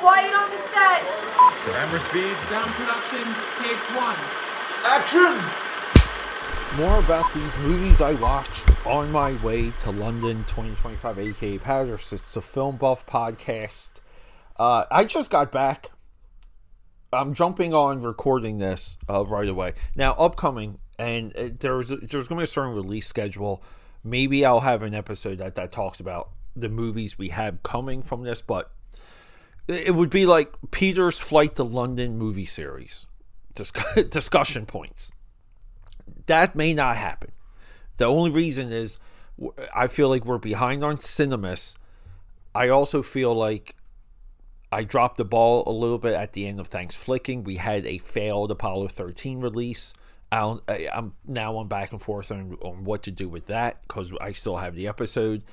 Quiet on the set. Camera speed. Sound production, take 1. Action! More about these movies I watched on my way to London 2025, AKAPAD. It's a Film Buff podcast. I just got back. I'm jumping on recording this right away. Now, upcoming, and there's going to be a certain release schedule. Maybe I'll have an episode that talks about the movies we have coming from this, but it would be like Peter's Flight to London movie series. Discussion points. That may not happen. The only reason is I feel like we're behind on cinemas. I also feel like I dropped the ball a little bit at the end of Thanks Flicking. We had a failed Apollo 13 release. I'm back and forth on what to do with that because I still have the episode.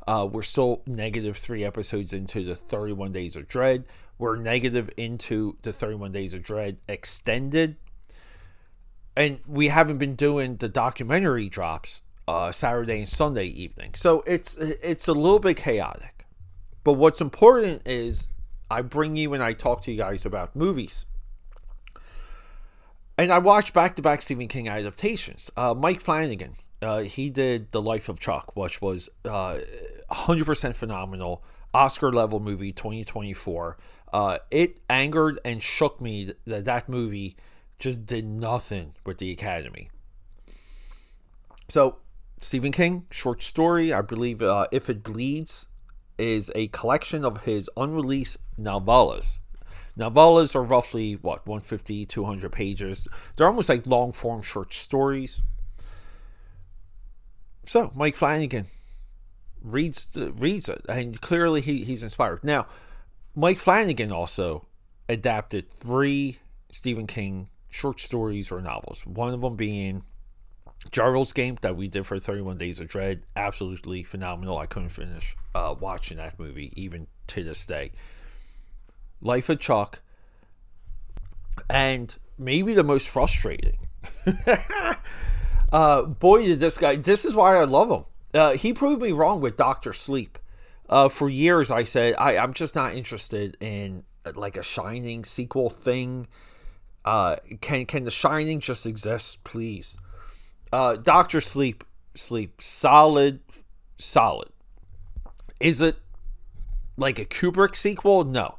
We're still negative 3 episodes into the 31 Days of Dread. We're negative into the 31 Days of Dread extended. And we haven't been doing the documentary drops Saturday and Sunday evening. So it's a little bit chaotic. But what's important is I bring you and I talk to you guys about movies. And I watched back-to-back Stephen King adaptations. Mike Flanagan, he did The Life of Chuck, which was 100% phenomenal. Oscar-level movie, 2024. It angered and shook me that movie just did nothing with the Academy. So, Stephen King, short story, I believe If It Bleeds is a collection of his unreleased novellas. Novellas are roughly, 150, 200 pages. They're almost like long-form short stories. So, Mike Flanagan reads it, and clearly he's inspired. Now, Mike Flanagan also adapted 3 Stephen King short stories or novels. One of them being Gerald's Game that we did for 31 Days of Dread. Absolutely phenomenal. I couldn't finish watching that movie even to this day. Life of Chuck, and maybe the most frustrating. Boy, did this guy, this is why I love him. He proved me wrong with Dr. Sleep. For years I said, I'm just not interested in like a Shining sequel thing. Can The Shining just exist, please? Dr. Sleep, solid. Is it like a Kubrick sequel? No.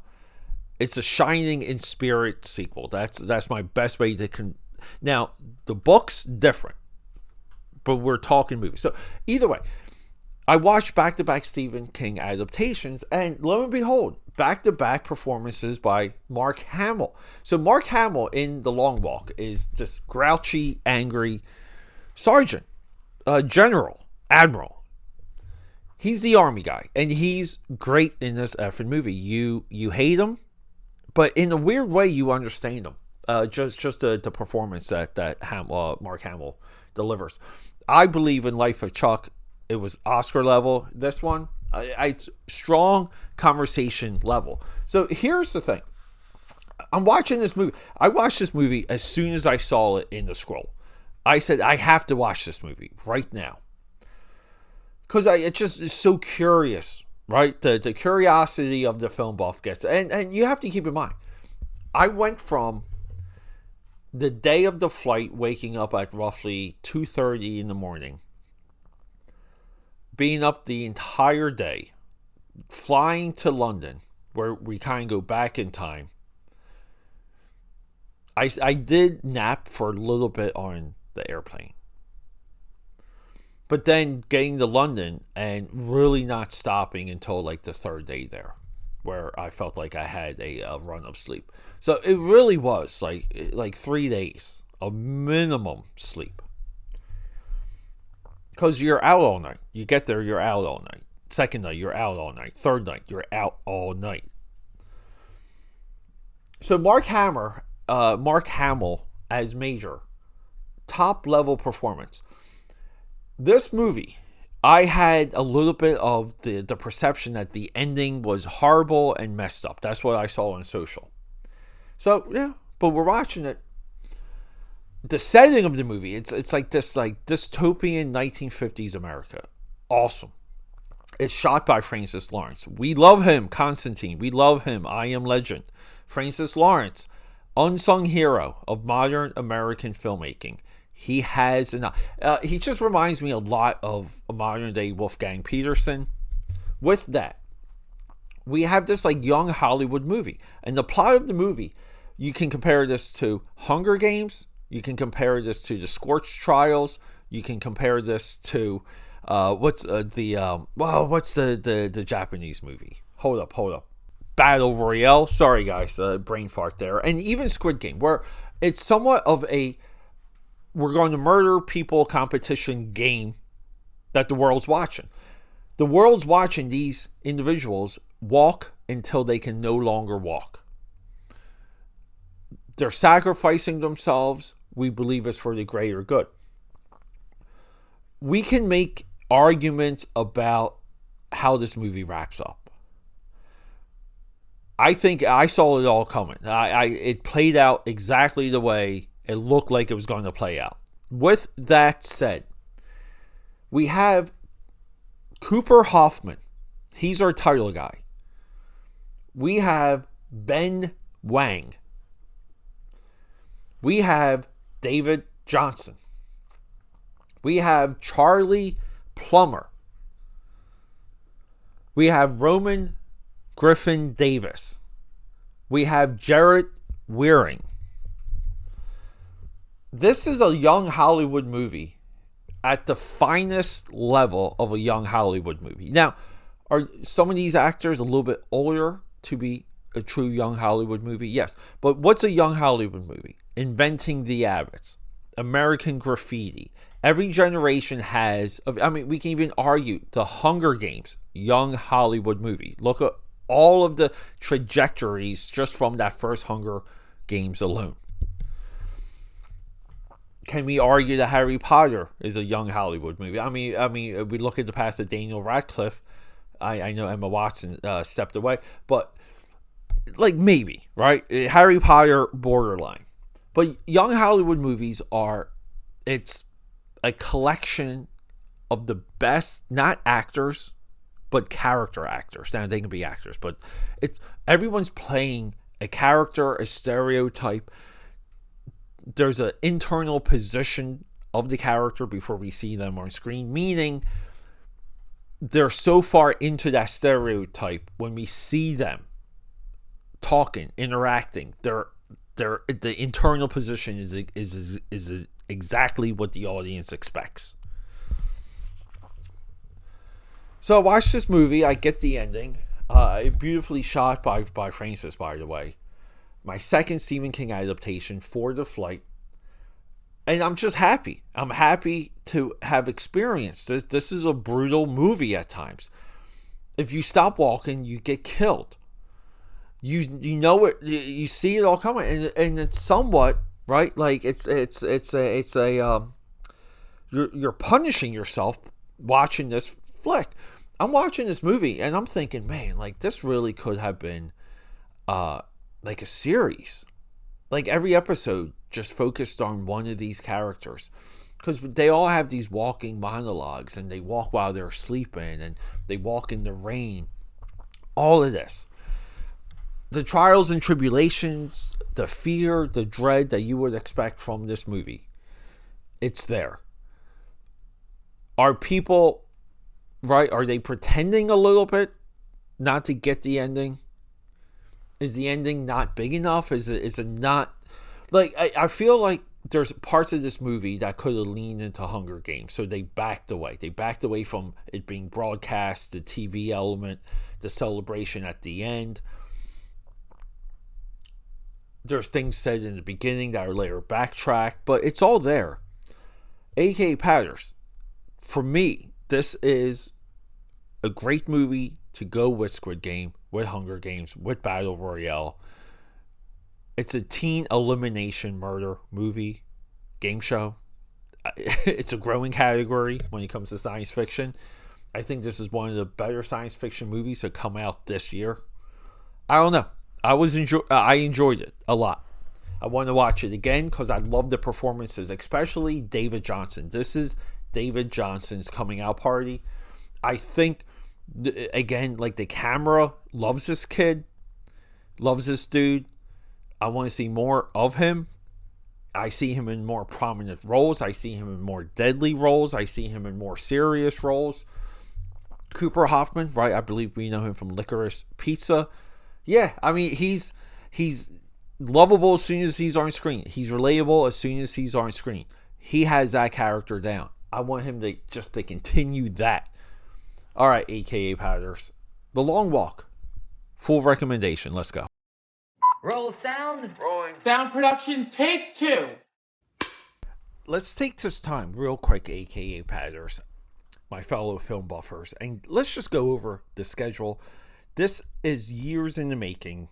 It's a Shining in spirit sequel. That's my best way to now, the book's different, but we're talking movies. So either way, I watched back-to-back Stephen King adaptations, and lo and behold, back-to-back performances by Mark Hamill. So Mark Hamill in The Long Walk is just grouchy, angry sergeant, general, admiral. He's the army guy, and he's great in this effing movie. You hate him, but in a weird way, you understand him. Just the performance that Mark Hamill delivers. I believe in Life of Chuck, it was Oscar level. This one, it's strong conversation level. So here's the thing. I'm watching this movie. I watched this movie as soon as I saw it in the scroll. I said, I have to watch this movie right now. Because it just is so curious, right? The curiosity of the film buff gets, and you have to keep in mind, I went from the day of the flight, waking up at roughly 2:30 in the morning, being up the entire day, flying to London, where we kind of go back in time. I did nap for a little bit on the airplane. But then getting to London and really not stopping until like the 3rd day there, where I felt like I had a run of sleep. So it really was like 3 days of minimum sleep. Because you're out all night. You get there, you're out all night. Second night, you're out all night. Third night, you're out all night. So Mark Hamill as Major, top level performance. This movie, I had a little bit of the perception that the ending was horrible and messed up. That's what I saw on social. So yeah, but we're watching it. The setting of the movie, it's like this like dystopian 1950s America. Awesome. It's shot by Francis Lawrence. We love him, Constantine. We love him, I Am Legend. Francis Lawrence, unsung hero of modern American filmmaking. He has he just reminds me a lot of a modern day Wolfgang Peterson. With that, we have this like young Hollywood movie, and the plot of the movie, you can compare this to Hunger Games. You can compare this to the Scorch Trials. You can compare this to what's the Japanese movie? Hold up. Battle Royale. Sorry guys, brain fart there. And even Squid Game, where it's somewhat of a we're going to murder people competition game that the world's watching. The world's watching these individuals walk until they can no longer walk. They're sacrificing themselves. We believe it's for the greater good. We can make arguments about how this movie wraps up. I think I saw it all coming. It played out exactly the way it looked like it was going to play out. With that said, we have Cooper Hoffman. He's our title guy. We have Ben Wang. We have David Johnson. We have Charlie Plummer. We have Roman Griffin Davis. We have Jarrett Wearing. This is a young Hollywood movie at the finest level of a young Hollywood movie. Now, are some of these actors a little bit older to be a true young Hollywood movie? Yes. But what's a young Hollywood movie? Inventing the Abbots, American Graffiti. Every generation has, we can even argue the Hunger Games, young Hollywood movie. Look at all of the trajectories just from that first Hunger Games alone. Can we argue that Harry Potter is a young Hollywood movie? We look at the path of Daniel Radcliffe. I know Emma Watson stepped away, but like maybe, right? Harry Potter, borderline. But young Hollywood movies it's a collection of the best, not actors, but character actors. Now they can be actors, but everyone's playing a character, a stereotype. There's an internal position of the character before we see them on screen, meaning they're so far into that stereotype when we see them talking, interacting. The internal position is exactly what the audience expects. So I watched this movie. I get the ending. Beautifully shot by Francis, by the way. My second Stephen King adaptation for The Flight. And I'm just happy. I'm happy to have experienced this. This is a brutal movie at times. If you stop walking, you get killed. You know it. You see it all coming, and it's somewhat right. Like you're punishing yourself watching this flick. I'm watching this movie and I'm thinking, man, like this really could have been like a series. Like every episode just focused on one of these characters, because they all have these walking monologues, and they walk while they're sleeping, and they walk in the rain. All of this. The trials and tribulations, the fear, the dread that you would expect from this movie. It's there. Are people, right, are they pretending a little bit not to get the ending? Is the ending not big enough? Is it not? Like, I feel like there's parts of this movie that could have leaned into Hunger Games, so they backed away. They backed away from it being broadcast, the TV element, the celebration at the end. There's things said in the beginning that are later backtracked, but it's all there. AKAPADers, for me, this is a great movie to go with Squid Game, with Hunger Games, with Battle Royale. It's a teen elimination murder movie, game show. It's a growing category when it comes to science fiction. I think this is one of the better science fiction movies to come out this year. I don't know. I enjoyed it a lot. I want to watch it again because I love the performances, especially David Johnson. This is David Johnson's coming out party. I think Again, like, the camera loves this kid, loves this dude. I want to see more of him. I see him in more prominent roles. I see him in more deadly roles. I see him in more serious roles. Cooper Hoffman, right? I believe we know him from Licorice Pizza. Yeah, I mean, he's lovable as soon as he's on screen. He's relatable as soon as he's on screen. He has that character down. I want him to just to continue that. All right, AKAPADers. The Long Walk. Full recommendation. Let's go. Roll sound. Rolling. Sound production, take 2. Let's take this time real quick, AKAPADers, my fellow film buffers, and let's just go over the schedule. This is years in the making.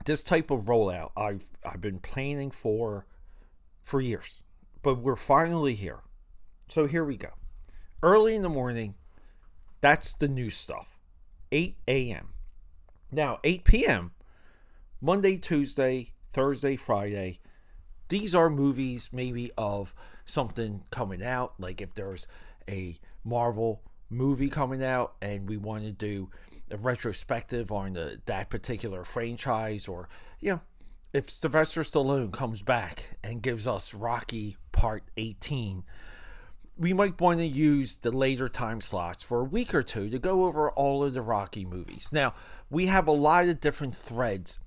This type of rollout I've been planning for years, but we're finally here. So here we go. Early in the morning, that's the new stuff. 8 a.m. Now, 8 p.m., Monday, Tuesday, Thursday, Friday, these are movies maybe of something coming out. Like if there's a Marvel movie coming out and we want to do a retrospective on that particular franchise, or, you know, if Sylvester Stallone comes back and gives us Rocky Part 18, we might want to use the later time slots for a week or two to go over all of the Rocky movies. Now, we have a lot of different threads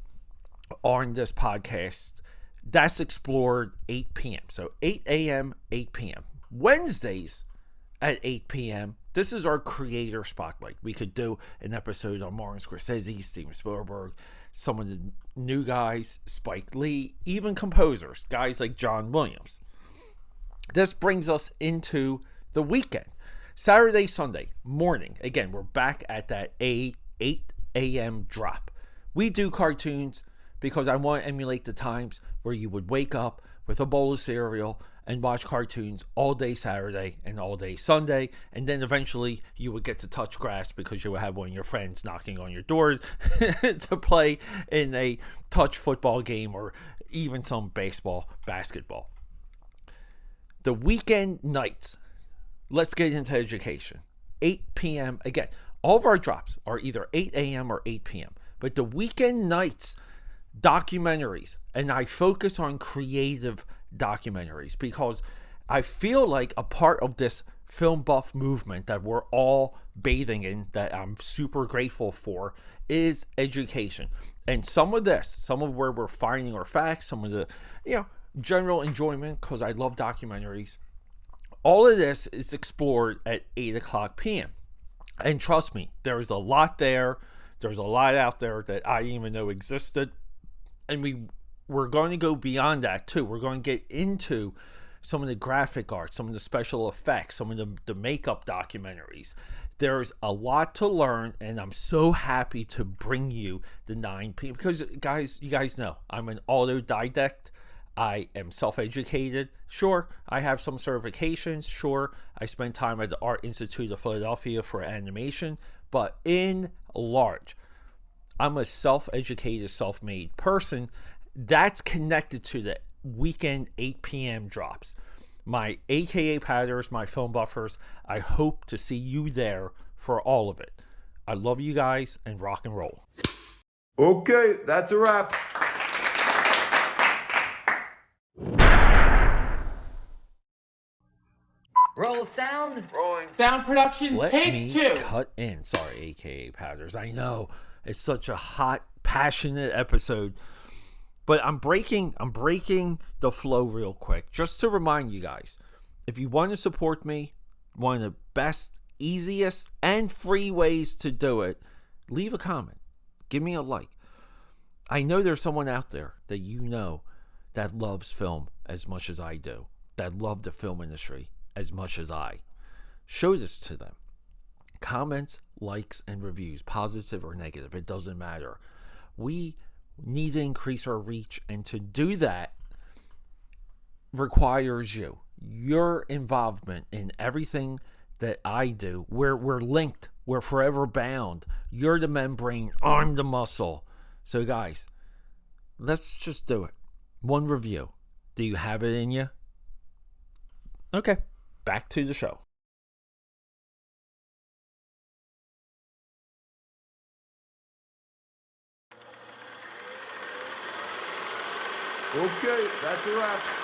on this podcast that's explored 8 p.m. So 8 a.m., 8 p.m. Wednesdays at 8 p.m. This is our creator spotlight. We could do an episode on Martin Scorsese, Steven Spielberg, some of the new guys, Spike Lee, even composers, guys like John Williams. This brings us into the weekend. Saturday, Sunday morning. Again, we're back at that 8 a.m. drop. We do cartoons because I want to emulate the times where you would wake up with a bowl of cereal and watch cartoons all day Saturday and all day Sunday, and then eventually you would get to touch grass because you would have one of your friends knocking on your door to play in a touch football game or even some baseball, basketball. The weekend nights, let's get into education. 8 p.m. Again, all of our drops are either 8 a.m. or 8 p.m. But the weekend nights, documentaries, and I focus on creative documentaries because I feel like a part of this film buff movement that we're all bathing in, that I'm super grateful for, is education. And some of where we're finding our facts, some of the, general enjoyment, because I love documentaries. All of this is explored at 8 o'clock p.m. And trust me, there's a lot there. There's a lot out there that I didn't even know existed. And we're going to go beyond that too. We're going to get into some of the graphic art, some of the special effects, some of the makeup documentaries. There's a lot to learn, and I'm so happy to bring you the 9 p.m. because, you guys know I'm an autodidact. I am self-educated. Sure, I have some certifications. Sure, I spent time at the Art Institute of Philadelphia for animation. But in large, I'm a self-educated, self-made person that's connected to the weekend 8 p.m. drops. My AKAPADers, my film buffers, I hope to see you there for all of it. I love you guys, and rock and roll. Okay, that's a wrap. Roll sound. Rolling. Sound production, Let take me 2. cut in. Sorry, AKAPADers. I know it's such a hot, passionate episode, but I'm breaking the flow real quick just to remind you guys. If you want to support me, one of the best, easiest, and free ways to do it, leave a comment. Give me a like. I know there's someone out there that you know that loves film as much as I do, that love the film industry as much as I. Show this to them. Comments, likes, and reviews, positive or negative, it doesn't matter. We need to increase our reach, and to do that requires your involvement in everything that I do. We're linked. We're forever bound. You're the membrane, I'm the muscle. So guys, let's just do it. One review. Do you have it in you? Okay. Back to the show. Okay, that's a wrap.